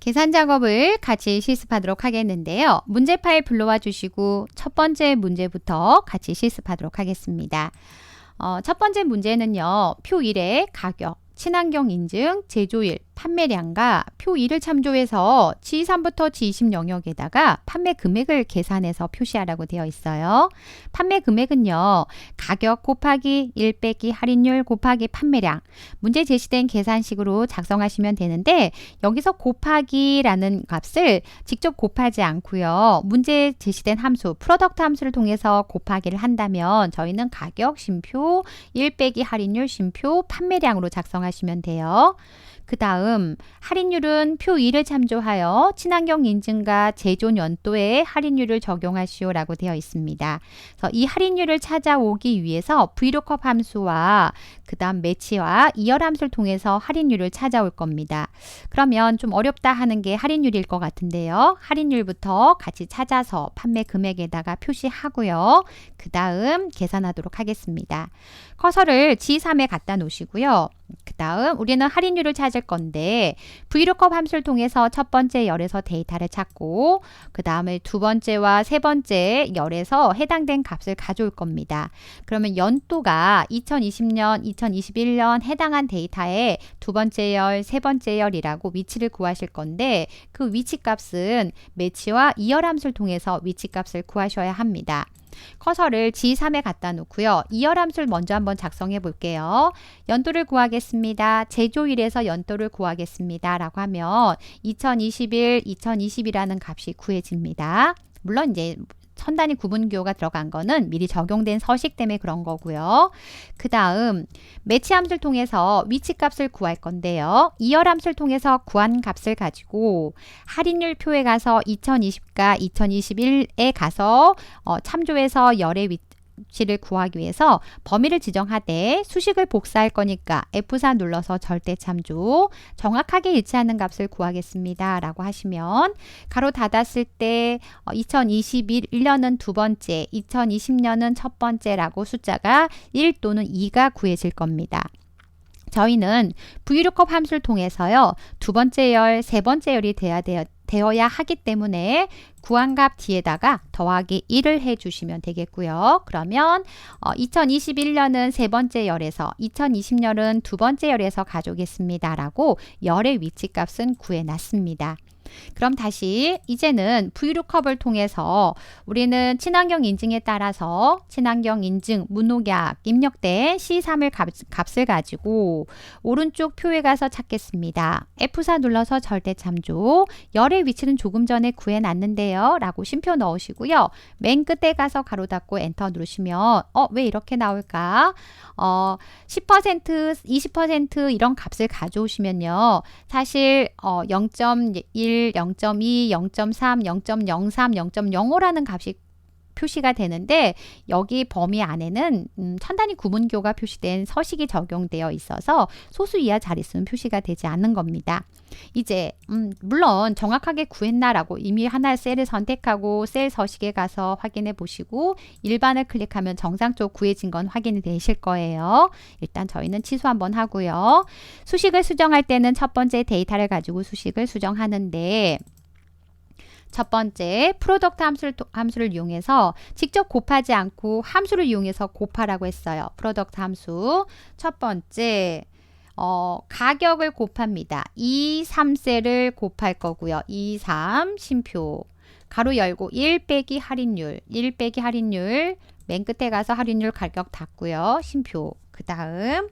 계산 작업을 같이 실습하도록 하겠는데요. 문제 파일 불러와 주시고 첫 번째 문제부터 같이 실습하도록 하겠습니다. 첫 번째 문제는요. 표 1의 가격, 친환경 인증, 제조일, 판매량과 표 2를 참조해서 G3부터 G20 영역에다가 판매 금액을 계산해서 표시하라고 되어 있어요. 판매 금액은요. 가격 곱하기 1 빼기 할인율 곱하기 판매량. 문제 제시된 계산식으로 작성하시면 되는데 여기서 곱하기라는 값을 직접 곱하지 않고요. 문제 제시된 함수, 프로덕트 함수를 통해서 곱하기를 한다면 저희는 가격 쉼표 1 빼기 할인율 쉼표 판매량으로 작성하시면 돼요. 그 다음 할인율은 표 2를 참조하여 친환경 인증과 제조 연도에 할인율을 적용하시오 라고 되어 있습니다. 그래서 이 할인율을 찾아오기 위해서 VLOOKUP 함수와 그 다음 매치와 이열 함수를 통해서 할인율을 찾아올 겁니다. 그러면 좀 어렵다 하는 게 할인율일 것 같은데요. 할인율부터 같이 찾아서 판매 금액에다가 표시하고요. 그 다음 계산하도록 하겠습니다. 커서를 G3에 갖다 놓으시고요. 그 다음 우리는 할인율을 찾을 건데 VLOOKUP 함수를 통해서 첫 번째 열에서 데이터를 찾고 그 다음에 두 번째와 세 번째 열에서 해당된 값을 가져올 겁니다. 그러면 연도가 2020년, 2021년 해당한 데이터에 두 번째 열, 세 번째 열이라고 위치를 구하실 건데 그 위치 값은 매치와 이열 함수를 통해서 위치 값을 구하셔야 합니다. 커서를 G3에 갖다 놓고요. 이열 함수를 먼저 한번 작성해 볼게요. 연도를 구하겠습니다. 제조일에서 연도를 구하겠습니다. 라고 하면 2021, 2020이라는 값이 구해집니다. 물론 이제 천 단위 구분기호가 들어간 거는 미리 적용된 서식 때문에 그런 거고요. 그 다음 매치 함수를 통해서 위치 값을 구할 건데요. 이열 함수를 통해서 구한 값을 가지고 할인율 표에 가서 2020과 2021에 가서 참조해서 열의 위치를 구하기 위해서 범위를 지정하되 수식을 복사할 거니까 F4 눌러서 절대 참조 정확하게 일치하는 값을 구하겠습니다 라고 하시면 가로 닫았을 때 2021년은 두 번째 2020년은 첫 번째라고 숫자가 1 또는 2가 구해질 겁니다. 저희는 VLOOKUP 함수를 통해서요. 두 번째 열, 세 번째 열이 되어야 하기 때문에 구한 값 뒤에다가 더하기 1을 해주시면 되겠고요. 그러면 2021년은 세 번째 열에서 2020년은 두 번째 열에서 가져오겠습니다. 라고 열의 위치 값은 구해놨습니다. 그럼 다시 이제는 VLOOKUP을 통해서 우리는 친환경 인증에 따라서 친환경 인증 문옥약 입력된 C3을 값을 가지고 오른쪽 표에 가서 찾겠습니다. F4 눌러서 절대 참조 열의 위치는 조금 전에 구해놨는데요. 라고 쉼표 넣으시고요. 맨 끝에 가서 가로 닫고 엔터 누르시면 왜 이렇게 나올까? 10%, 20% 이런 값을 가져오시면요. 사실 0.1 0.2, 0.3, 0.03, 0.05라는 값이 표시가 되는데 여기 범위 안에는 천 단위 구분기호가 표시된 서식이 적용되어 있어서 소수 이하 자릿수는 표시가 되지 않는 겁니다. 이제 물론 정확하게 구했나라고 이미 하나의 셀을 선택하고 셀 서식에 가서 확인해 보시고 일반을 클릭하면 정상적으로 구해진 건 확인이 되실 거예요. 일단 저희는 취소 한번 하고요. 수식을 수정할 때는 첫 번째 데이터를 가지고 수식을 수정하는데 첫 번째 프로덕트 함수를 이용해서 직접 곱하지 않고 함수를 이용해서 곱하라고 했어요. 프로덕트 함수 첫 번째 가격을 곱합니다. 2, 3셀을 곱할 거고요. 2, 3 쉼표 가로 열고 1 빼기 할인율 1 빼기 할인율 맨 끝에 가서 할인율 가격 닫고요. 쉼표 그 다음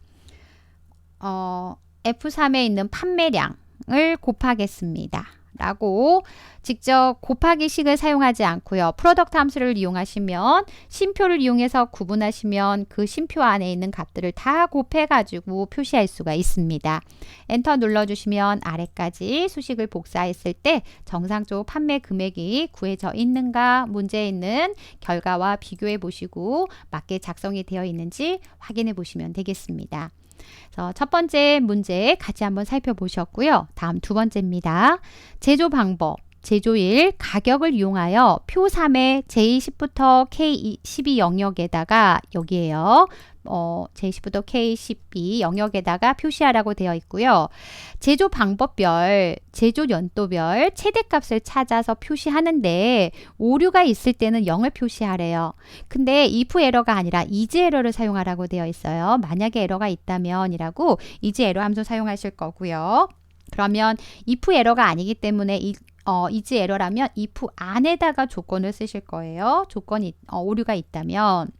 F3에 있는 판매량을 곱하겠습니다. 라고 직접 곱하기 식을 사용하지 않고요. 프로덕트 함수를 이용하시면 쉼표를 이용해서 구분하시면 그 쉼표 안에 있는 값들을 다 곱해가지고 표시할 수가 있습니다. 엔터 눌러주시면 아래까지 수식을 복사했을 때 정상적으로 판매 금액이 구해져 있는가 문제에 있는 결과와 비교해 보시고 맞게 작성이 되어 있는지 확인해 보시면 되겠습니다. 그래서 첫 번째 문제 같이 한번 살펴보셨고요. 다음 두 번째입니다. 제조 방법, 제조일, 가격을 이용하여 표 3의 J10부터 K12 영역에다가 여기에요. J10부터 K12 영역에다가 표시하라고 되어 있고요. 제조 방법별, 제조 연도별 최대값을 찾아서 표시하는데 오류가 있을 때는 0을 표시하래요. 근데 if 에러가 아니라 is 에러를 사용하라고 되어 있어요. 만약에 에러가 있다면 이라고 is 에러 함수 사용하실 거고요. 그러면 if 에러가 아니기 때문에 is 에러라면 if 안에다가 조건을 쓰실 거예요. 조건이 오류가 있다면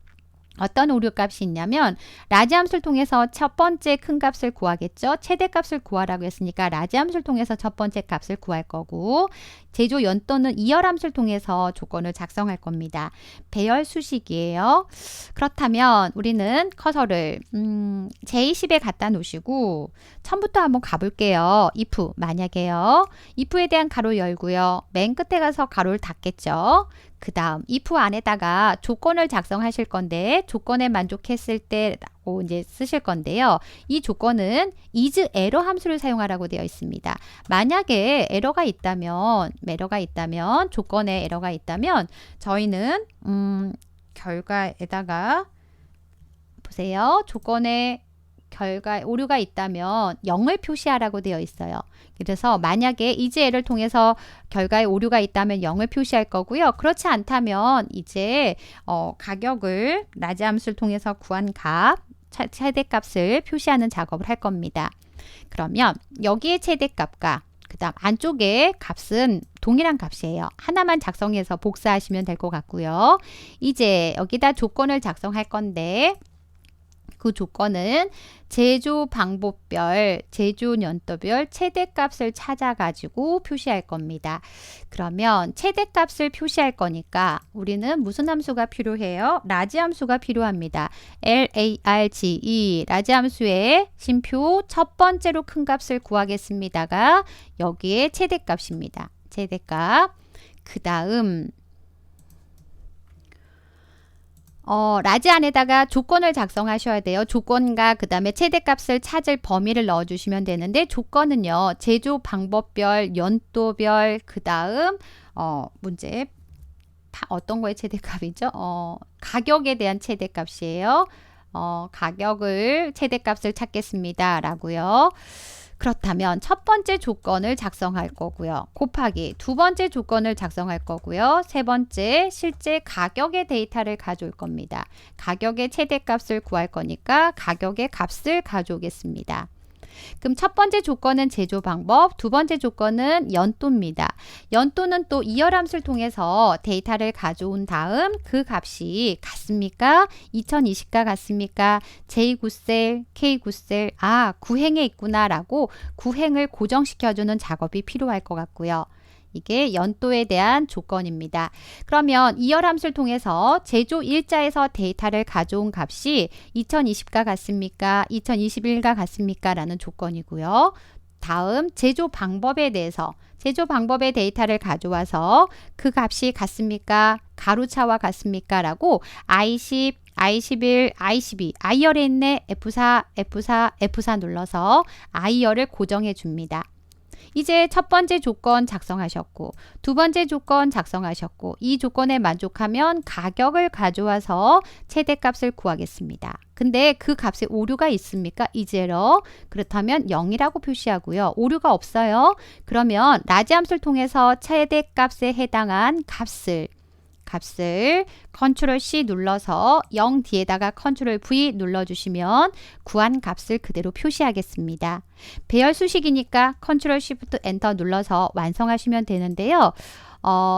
어떤 오류 값이 있냐면 라지 함수를 통해서 첫 번째 큰 값을 구하겠죠. 최대값을 구하라고 했으니까 라지 함수를 통해서 첫 번째 값을 구할 거고 제조 연도는 이열 함수를 통해서 조건을 작성할 겁니다. 배열 수식이에요. 그렇다면 우리는 커서를 J10에 갖다 놓으시고 처음부터 한번 가볼게요. if 만약에요. if에 대한 가로 열고요. 맨 끝에 가서 가로를 닫겠죠. 그 다음 if 안에다가 조건을 작성하실 건데 조건에 만족했을 때라고 이제 쓰실 건데요. 이 조건은 is error 함수를 사용하라고 되어 있습니다. 만약에 에러가 있다면 조건에 에러가 있다면 저희는 결과에다가 보세요. 조건에 결과에 오류가 있다면 0을 표시하라고 되어 있어요. 그래서 만약에 is error를 통해서 결과에 오류가 있다면 0을 표시할 거고요. 그렇지 않다면 이제 가격을 라지 함수를 통해서 구한 값, 최대값을 표시하는 작업을 할 겁니다. 그러면 여기에 최대값과 그 다음 안쪽에 값은 동일한 값이에요. 하나만 작성해서 복사하시면 될 것 같고요. 이제 여기다 조건을 작성할 건데 그 조건은 제조 방법별, 제조 연도별 최대값을 찾아가지고 표시할 겁니다. 그러면 최대값을 표시할 거니까 우리는 무슨 함수가 필요해요? 라지 함수가 필요합니다. LARGE, 라지 함수의 심표 첫 번째로 큰 값을 구하겠습니다가 여기에 최대값입니다. 최대값. 그 다음 라지 안에다가 조건을 작성하셔야 돼요. 조건과 그 다음에 최대값을 찾을 범위를 넣어주시면 되는데 조건은요. 제조 방법별, 연도별, 그 다음 문제 어떤 거의 최대값이죠? 가격에 대한 최대값이에요. 가격을 최대값을 찾겠습니다. 라고요. 그렇다면 첫 번째 조건을 작성할 거고요. 곱하기 두 번째 조건을 작성할 거고요. 세 번째 실제 가격의 데이터를 가져올 겁니다. 가격의 최대값을 구할 거니까 가격의 값을 가져오겠습니다. 그럼 첫 번째 조건은 제조 방법, 두 번째 조건은 연도입니다. 연도는 또 이열 함수를 통해서 데이터를 가져온 다음 그 값이 같습니까? 2020과 같습니까? J9셀, K9셀, 구행에 있구나 라고 구행을 고정시켜주는 작업이 필요할 것 같고요. 이게 연도에 대한 조건입니다. 그러면 이열 함수를 통해서 제조 일자에서 데이터를 가져온 값이 2020과 같습니까? 2021과 같습니까? 라는 조건이고요. 다음 제조 방법에 대해서 제조 방법의 데이터를 가져와서 그 값이 같습니까? 가로차와 같습니까? 라고 I10, I11, I12, I열에 있네 F4, F4, F4 눌러서 I열을 고정해 줍니다. 이제 첫 번째 조건 작성하셨고 두 번째 조건 작성하셨고 이 조건에 만족하면 가격을 가져와서 최대값을 구하겠습니다. 근데 그 값에 오류가 있습니까? 이제로 그렇다면 0이라고 표시하고요. 오류가 없어요. 그러면 라지 함수를 통해서 최대값에 해당한 값을 컨트롤 C 눌러서 0 뒤에다가 컨트롤 V 눌러주시면 구한 값을 그대로 표시하겠습니다. 배열 수식이니까 컨트롤 Shift 엔터 눌러서 완성하시면 되는데요.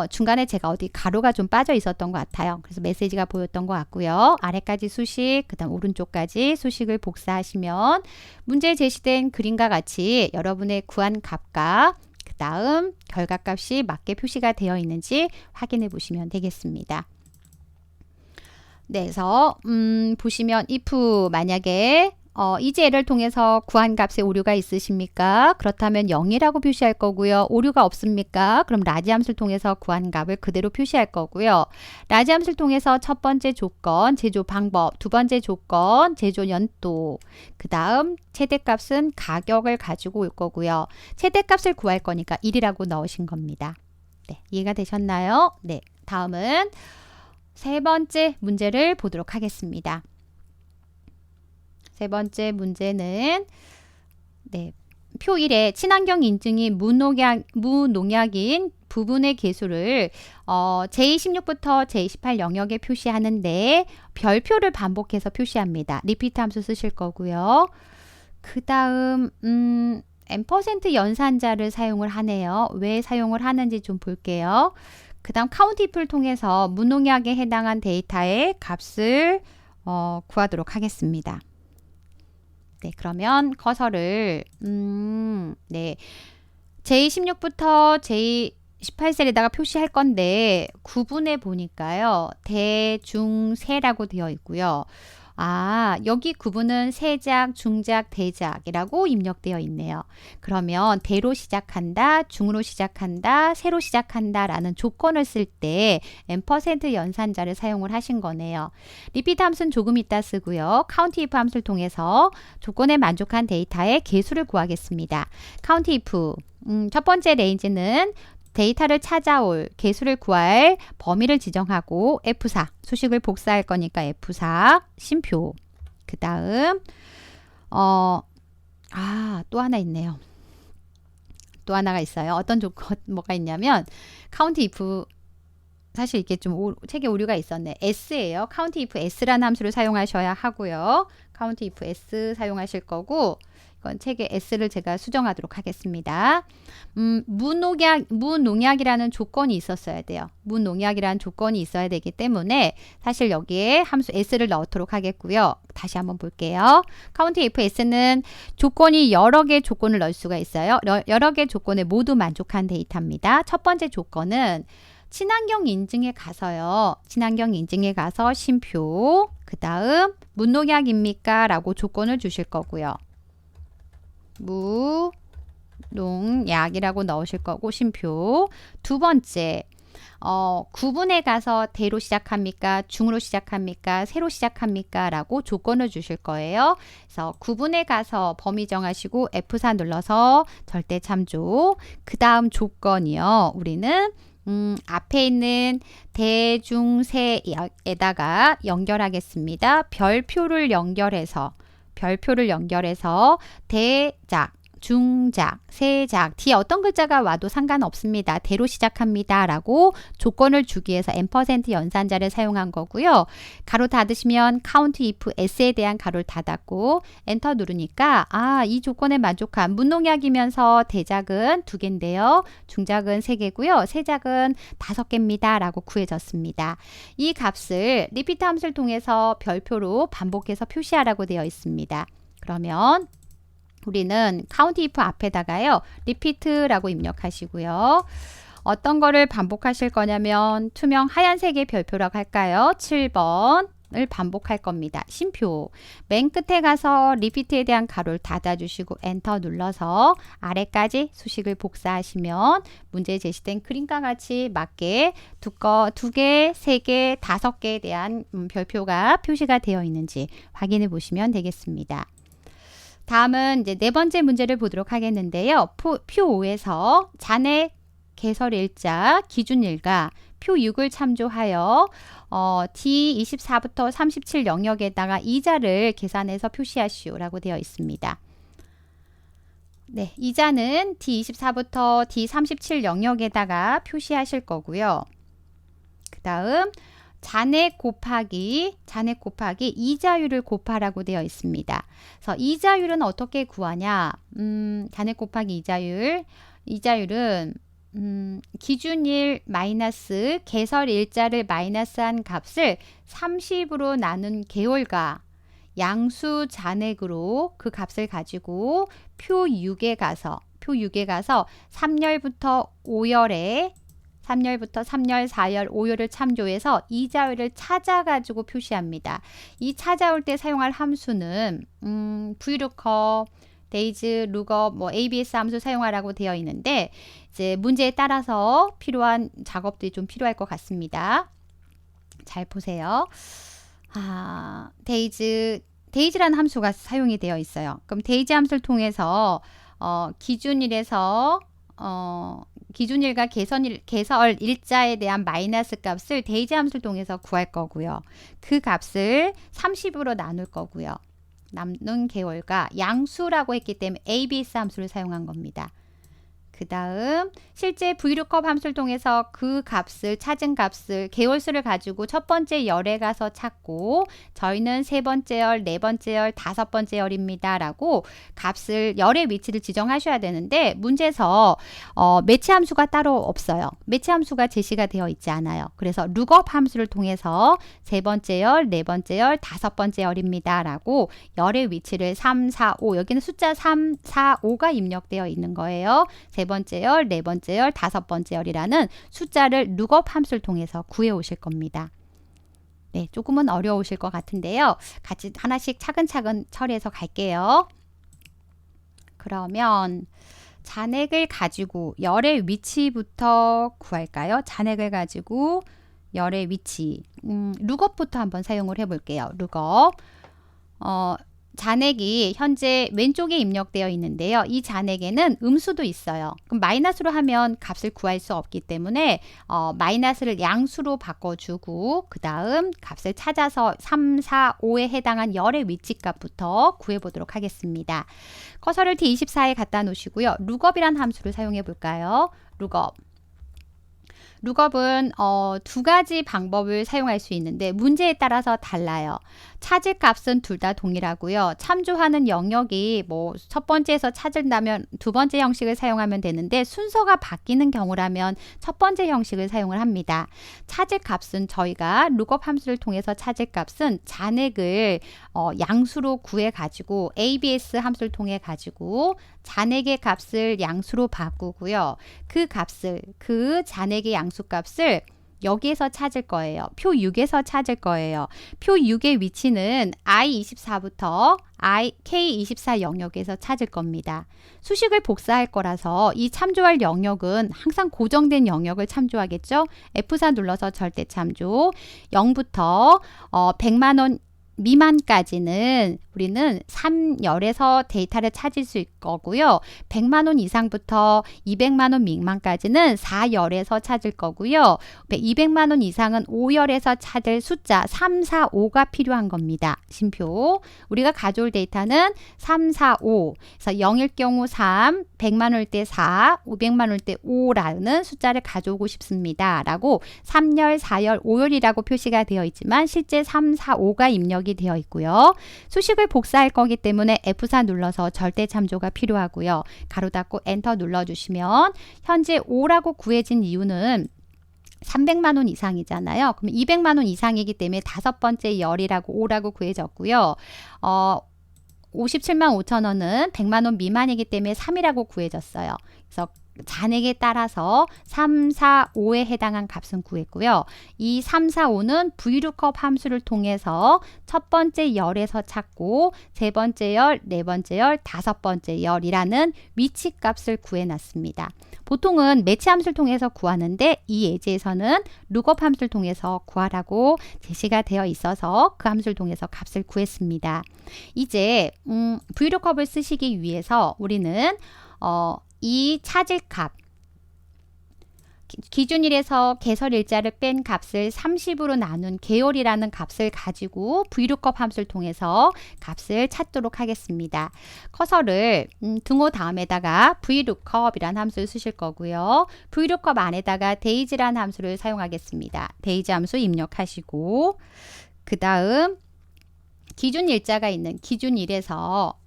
중간에 제가 어디 가로가 좀 빠져 있었던 것 같아요. 그래서 메시지가 보였던 것 같고요. 아래까지 수식, 그 다음 오른쪽까지 수식을 복사하시면 문제에 제시된 그림과 같이 여러분의 구한 값과 그 다음 결과값이 맞게 표시가 되어 있는지 확인해 보시면 되겠습니다. 네, 그래서 보시면 if 만약에 이제를 통해서 구한 값에 오류가 있으십니까? 그렇다면 0이라고 표시할 거고요. 오류가 없습니까? 그럼 라지 함수를 통해서 구한 값을 그대로 표시할 거고요. 라지 함수를 통해서 첫 번째 조건, 제조 방법, 두 번째 조건, 제조 연도, 그 다음 최대값은 가격을 가지고 올 거고요. 최대값을 구할 거니까 1이라고 넣으신 겁니다. 네, 이해가 되셨나요? 네, 다음은 세 번째 문제를 보도록 하겠습니다. 세 번째 문제는 네, 표 1에 친환경 인증이 무농약인 부분의 개수를 제26부터 제28 영역에 표시하는데 별표를 반복해서 표시합니다. 리피트 함수 쓰실 거고요. 그 다음 n% 연산자를 사용을 하네요. 왜 사용을 하는지 좀 볼게요. 그 다음 카운트 if를 통해서 무농약에 해당한 데이터의 값을 구하도록 하겠습니다. 네, 그러면 커서를 네, j16부터 j18셀에다가 표시할 건데 구분해 보니까요. 대, 중, 세라고 되어 있고요. 아, 여기 구분은 세작, 중작, 대작이라고 입력되어 있네요. 그러면 대로 시작한다, 중으로 시작한다, 세로 시작한다 라는 조건을 쓸 때 n% 연산자를 사용을 하신 거네요. 리피트 함수는 조금 이따 쓰고요. 카운트 if 함수를 통해서 조건에 만족한 데이터의 개수를 구하겠습니다. 카운트 if 첫 번째 레인지는 데이터를 찾아올 개수를 구할 범위를 지정하고 F4 수식을 복사할 거니까 F4 쉼표. 그 다음 또 하나 있네요. 또 하나가 있어요. 어떤 조건 뭐가 있냐면 카운트 if 사실 이게 좀 책에 오류가 있었네. S예요. 카운트 if S라는 함수를 사용하셔야 하고요. 카운트 if S 사용하실 거고 이건 책에 S를 제가 수정하도록 하겠습니다. 무농약이라는 조건이 있었어야 돼요. 무농약이라는 조건이 있어야 되기 때문에 사실 여기에 함수 S를 넣도록 하겠고요. 다시 한번 볼게요. 카운트 if S는 조건이 여러 개 조건을 넣을 수가 있어요. 여러 개 조건에 모두 만족한 데이터입니다. 첫 번째 조건은 친환경 인증에 가서요. 친환경 인증에 가서 쉼표. 그 다음 무농약입니까? 라고 조건을 주실 거고요. 무농약이라고 넣으실 거고 쉼표. 두 번째 구분에 가서 대로 시작합니까? 중으로 시작합니까? 세로 시작합니까? 라고 조건을 주실 거예요. 그래서 구분에 가서 범위 정하시고 F4 눌러서 절대 참조. 그 다음 조건이요. 우리는 앞에 있는 대중세에다가 연결하겠습니다. 별표를 연결해서 대작, 중작, 세작, 뒤에 어떤 글자가 와도 상관없습니다. 대로 시작합니다. 라고 조건을 주기 위해서 n% 연산자를 사용한 거고요. 가로 닫으시면 count if s에 대한 가로를 닫았고 엔터 누르니까 이 조건에 만족한 무농약이면서 대작은 2개인데요. 중작은 3개고요. 세작은 5개입니다. 라고 구해졌습니다. 이 값을 리피트 함수를 통해서 별표로 반복해서 표시하라고 되어 있습니다. 그러면 우리는 count if 앞에다가요. repeat라고 입력하시고요. 어떤 거를 반복하실 거냐면 투명 하얀색의 별표라고 할까요? 7번을 반복할 겁니다. 쉼표. 맨 끝에 가서 repeat에 대한 가로를 닫아주시고 엔터 눌러서 아래까지 수식을 복사하시면 문제에 제시된 그림과 같이 맞게 2개, 3개, 5개에 대한 별표가 표시가 되어 있는지 확인해 보시면 되겠습니다. 다음은 이제 네 번째 문제를 보도록 하겠는데요. 표 5에서 잔액 개설일자 기준일과 표 6을 참조하여 D24부터 37 영역에다가 이자를 계산해서 표시하시오라고 되어 있습니다. 네, 이자는 D24부터 D37 영역에다가 표시하실 거고요. 그 다음 잔액 곱하기 이자율을 곱하라고 되어 있습니다. 그래서 이자율은 어떻게 구하냐? 잔액 곱하기 이자율은 기준일 마이너스 개설일자를 마이너스한 값을 30으로 나눈 개월과 양수 잔액으로 그 값을 가지고 표 6에 가서 3열부터 5열에 3열, 4열, 5열을 참조해서 이자율을 찾아가지고 표시합니다. 이 찾아올 때 사용할 함수는 VLOOKUP, DAIS, LOOKUP, ABS 함수 사용하라고 되어 있는데 이제 문제에 따라서 필요한 작업들이 좀 필요할 것 같습니다. 잘 보세요. DAIS라는 함수가 사용이 되어 있어요. 그럼 DAIS 함수를 통해서 기준일과 개설 일자에 대한 마이너스 값을 데이지 함수를 통해서 구할 거고요. 그 값을 30으로 나눌 거고요. 남는 개월과 양수라고 했기 때문에 ABS 함수를 사용한 겁니다. 그 다음 실제 VLOOKUP 함수를 통해서 그 값을 찾은 값을 개월수를 가지고 첫 번째 열에 가서 찾고 저희는 세 번째 열, 네 번째 열, 다섯 번째 열입니다 라고 값을 열의 위치를 지정하셔야 되는데 문제에서 매치 함수가 따로 없어요. 매치 함수가 제시가 되어 있지 않아요. 그래서 lookup 함수를 통해서 세 번째 열, 네 번째 열, 다섯 번째 열입니다 라고 열의 위치를 3, 4, 5 여기는 숫자 3, 4, 5가 입력되어 있는 거예요. 세 번째 열, 네 번째 열, 다섯 번째 열이라는 숫자를 lookup 함수를 통해서 구해 오실 겁니다. 네, 조금은 어려우실 것 같은데요. 같이 하나씩 차근차근 처리해서 갈게요. 그러면 잔액을 가지고 열의 위치부터 구할까요? 잔액을 가지고 열의 위치. lookup부터 한번 사용을 해볼게요. lookup. 잔액이 현재 왼쪽에 입력되어 있는데요. 이 잔액에는 음수도 있어요. 그럼 마이너스로 하면 값을 구할 수 없기 때문에 마이너스를 양수로 바꿔주고 그 다음 값을 찾아서 3, 4, 5에 해당한 열의 위치값부터 구해보도록 하겠습니다. 커서를 D24에 갖다 놓으시고요. lookup이란 함수를 사용해 볼까요? lookup. lookup은 두 가지 방법을 사용할 수 있는데 문제에 따라서 달라요. 찾을 값은 둘 다 동일하고요. 참조하는 영역이 뭐 첫 번째에서 찾은다면 두 번째 형식을 사용하면 되는데 순서가 바뀌는 경우라면 첫 번째 형식을 사용을 합니다. 찾을 값은 저희가 lookup 함수를 통해서 찾을 값은 잔액을 양수로 구해 가지고 ABS 함수를 통해 가지고 잔액의 값을 양수로 바꾸고요. 그 값을 그 잔액의 양수값을 여기에서 찾을 거예요. 표 6에서 찾을 거예요. 표 6의 위치는 I24부터 K24 영역에서 찾을 겁니다. 수식을 복사할 거라서 이 참조할 영역은 항상 고정된 영역을 참조하겠죠. F4 눌러서 절대 참조 0부터 100만 원 미만까지는 우리는 3열에서 데이터를 찾을 수 있고요. 100만 원 이상부터 200만 원 미만까지는 4열에서 찾을 거고요. 200만 원 이상은 5열에서 찾을 숫자 3, 4, 5가 필요한 겁니다. 심표. 우리가 가져올 데이터는 3, 4, 5. 그래서 0일 경우 3, 100만 원일 때 4, 500만 원일 때 5라는 숫자를 가져오고 싶습니다. 라고 3열, 4열, 5열이라고 표시가 되어 있지만 실제 3, 4, 5가 입력이 되어 있고요. 수식을 복사할 거기 때문에 F4 눌러서 절대 참조가 필요하고요. 가로 닫고 엔터 눌러주시면 현재 5라고 구해진 이유는 300만 원 이상이잖아요. 그럼 200만 원 이상이기 때문에 다섯 번째 열이라고 5라고 구해졌고요. 57만 5천 원은 100만 원 미만이기 때문에 3이라고 구해졌어요. 그래서 잔액에 따라서 3, 4, 5에 해당한 값은 구했고요. 이 3, 4, 5는 VLOOKUP 함수를 통해서 첫 번째 열에서 찾고 세 번째 열, 네 번째 열, 다섯 번째 열이라는 위치 값을 구해놨습니다. 보통은 매치 함수를 통해서 구하는데 이 예제에서는 lookup 함수를 통해서 구하라고 제시가 되어 있어서 그 함수를 통해서 값을 구했습니다. 이제 VLOOKUP을 쓰시기 위해서 우리는 이 찾을 값 기준일에서 개설일자를 뺀 값을 30으로 나눈 개월이라는 값을 가지고 VLOOKUP 함수를 통해서 값을 찾도록 하겠습니다. 커서를 등호 다음에다가 VLOOKUP이라는 함수를 쓰실 거고요. VLOOKUP 안에다가 DAISY라는 함수를 사용하겠습니다. DAISY 함수 입력하시고 그 다음 기준일자가 있는 기준일에서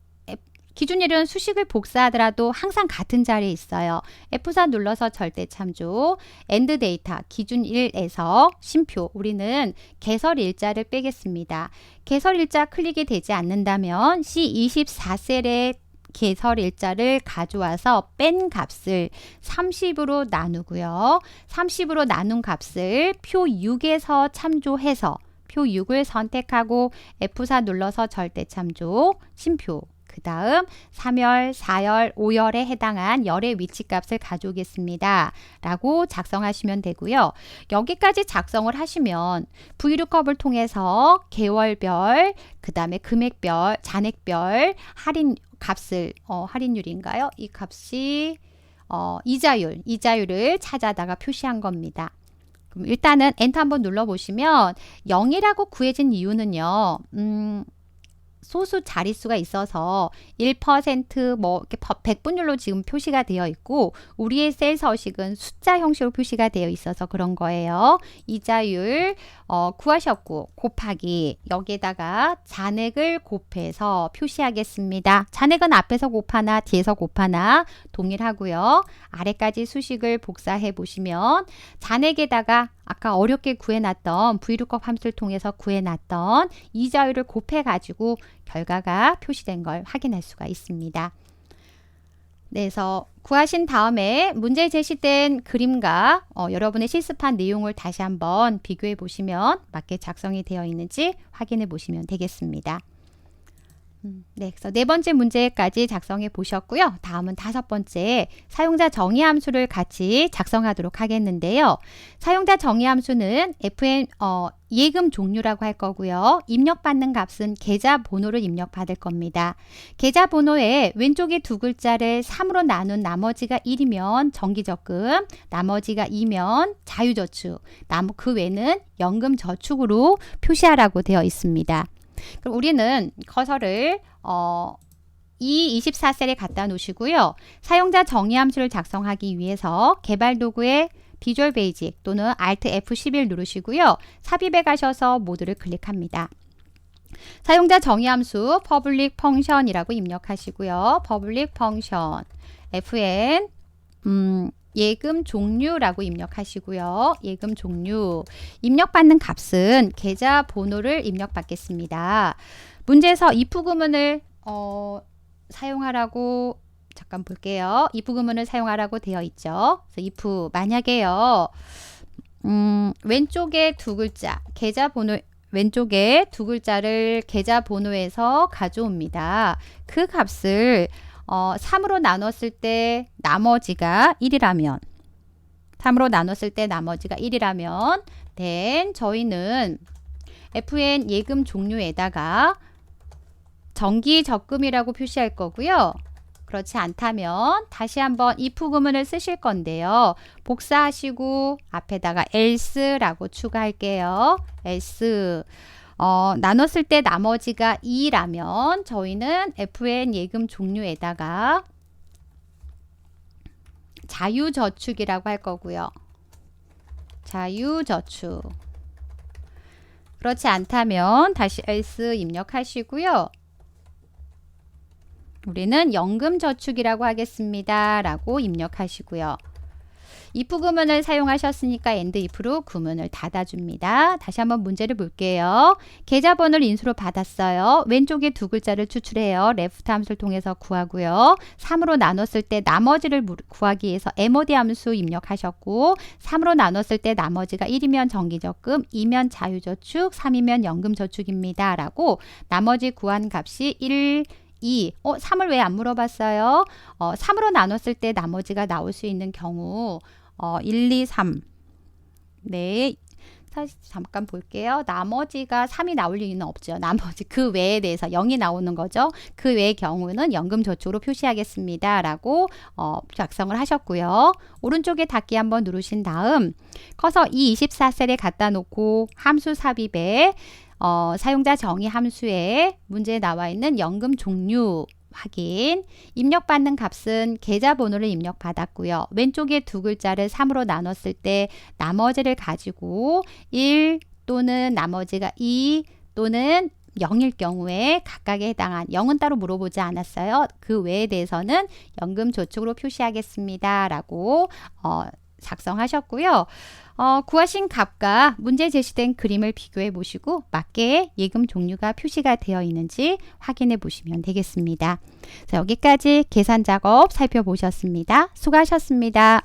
기준일은 수식을 복사하더라도 항상 같은 자리에 있어요. F4 눌러서 절대 참조, end 데이터 기준일에서 쉼표 우리는 개설일자를 빼겠습니다. 개설일자 클릭이 되지 않는다면 C24셀에 개설일자를 가져와서 뺀 값을 30으로 나누고요. 30으로 나눈 값을 표 6에서 참조해서 표 6을 선택하고 F4 눌러서 절대 참조, 쉼표 그 다음 3열, 4열, 5열에 해당한 열의 위치값을 가져오겠습니다. 라고 작성하시면 되고요. 여기까지 작성을 하시면 VLOOKUP을 통해서 개월별, 그 다음에 금액별, 잔액별 할인 값을 할인율인가요? 이 값이 이자율을 찾아다가 표시한 겁니다. 그럼 일단은 엔터 한번 눌러보시면 0이라고 구해진 이유는요. 소수 자릿수가 있어서 1% 뭐 이렇게 백분율로 지금 표시가 되어 있고 우리의 셀 서식은 숫자 형식으로 표시가 되어 있어서 그런 거예요. 이자율 구하셨고 곱하기 여기에다가 잔액을 곱해서 표시하겠습니다. 잔액은 앞에서 곱하나 뒤에서 곱하나 동일하고요. 아래까지 수식을 복사해 보시면 잔액에다가 아까 어렵게 구해놨던 VLOOKUP 함수를 통해서 구해놨던 이자율을 곱해가지고 결과가 표시된 걸 확인할 수가 있습니다. 그래서 구하신 다음에 문제에 제시된 그림과 여러분의 실습한 내용을 다시 한번 비교해 보시면 맞게 작성이 되어 있는지 확인해 보시면 되겠습니다. 네, 그래서 네 번째 문제까지 작성해 보셨고요. 다음은 다섯 번째 사용자 정의 함수를 같이 작성하도록 하겠는데요. 사용자 정의 함수는 FN 예금 종류라고 할 거고요. 입력받는 값은 계좌 번호를 입력받을 겁니다. 계좌 번호에 왼쪽에 두 글자를 3으로 나눈 나머지가 1이면 정기적금, 나머지가 2면 자유저축, 그 외는 연금저축으로 표시하라고 되어 있습니다. 그럼 우리는 커서를 이 24셀에 갖다 놓으시고요. 사용자 정의 함수를 작성하기 위해서 개발 도구에 비주얼 베이직 또는 Alt F11 누르시고요. 삽입에 가셔서 모두를 클릭합니다. 사용자 정의 함수 public function이라고 입력하시고요. public function fn 예금 종류라고 입력하시고요. 예금 종류. 입력받는 값은 계좌 번호를 입력받겠습니다. 문제에서 if 구문을 사용하라고 잠깐 볼게요. if 구문을 사용하라고 되어 있죠. 그래서 if 만약에요. 왼쪽에 두 글자 계좌 번호 왼쪽에 두 글자를 계좌 번호에서 가져옵니다. 그 값을 3으로 나눴을 때 나머지가 1이라면 3으로 나눴을 때 나머지가 1이라면 then 저희는 FN 예금 종류에다가 정기 적금이라고 표시할 거고요. 그렇지 않다면 다시 한번 if 구문을 쓰실 건데요. 복사하시고 앞에다가 else라고 추가할게요. else 나눴을 때 나머지가 2라면 저희는 FN 예금 종류에다가 자유저축이라고 할 거고요. 자유저축. 그렇지 않다면 다시 else 입력하시고요. 우리는 연금저축이라고 하겠습니다. 라고 입력하시고요. if 구문을 사용하셨으니까 end if로 구문을 닫아줍니다. 다시 한번 문제를 볼게요. 계좌번호를 인수로 받았어요. 왼쪽에 두 글자를 추출해요. left 함수를 통해서 구하고요. 3으로 나눴을 때 나머지를 구하기 위해서 mod 함수 입력하셨고 3으로 나눴을 때 나머지가 1이면 정기적금, 2면 자유저축, 3이면 연금저축입니다. 라고 나머지 구한 값이 1, 2. 3을 왜 안 물어봤어요? 3으로 나눴을 때 나머지가 나올 수 있는 경우 1, 2, 3. 네. 다시 잠깐 볼게요. 나머지가 3이 나올 이유는 없죠. 나머지 그 외에 대해서 0이 나오는 거죠. 그 외의 경우는 연금저축으로 표시하겠습니다. 라고 작성을 하셨고요. 오른쪽에 닫기 한번 누르신 다음 커서 이 24셀에 갖다 놓고 함수 삽입에 사용자 정의 함수에 문제에 나와 있는 연금 종류 확인. 입력받는 값은 계좌번호를 입력받았고요. 왼쪽에 두 글자를 3으로 나눴을 때 나머지를 가지고 1 또는 나머지가 2 또는 0일 경우에 각각에 해당한 0은 따로 물어보지 않았어요. 그 외에 대해서는 연금저축으로 표시하겠습니다. 라고 작성하셨고요. 구하신 값과 문제 제시된 그림을 비교해 보시고 맞게 예금 종류가 표시가 되어 있는지 확인해 보시면 되겠습니다. 자, 여기까지 계산 작업 살펴보셨습니다. 수고하셨습니다.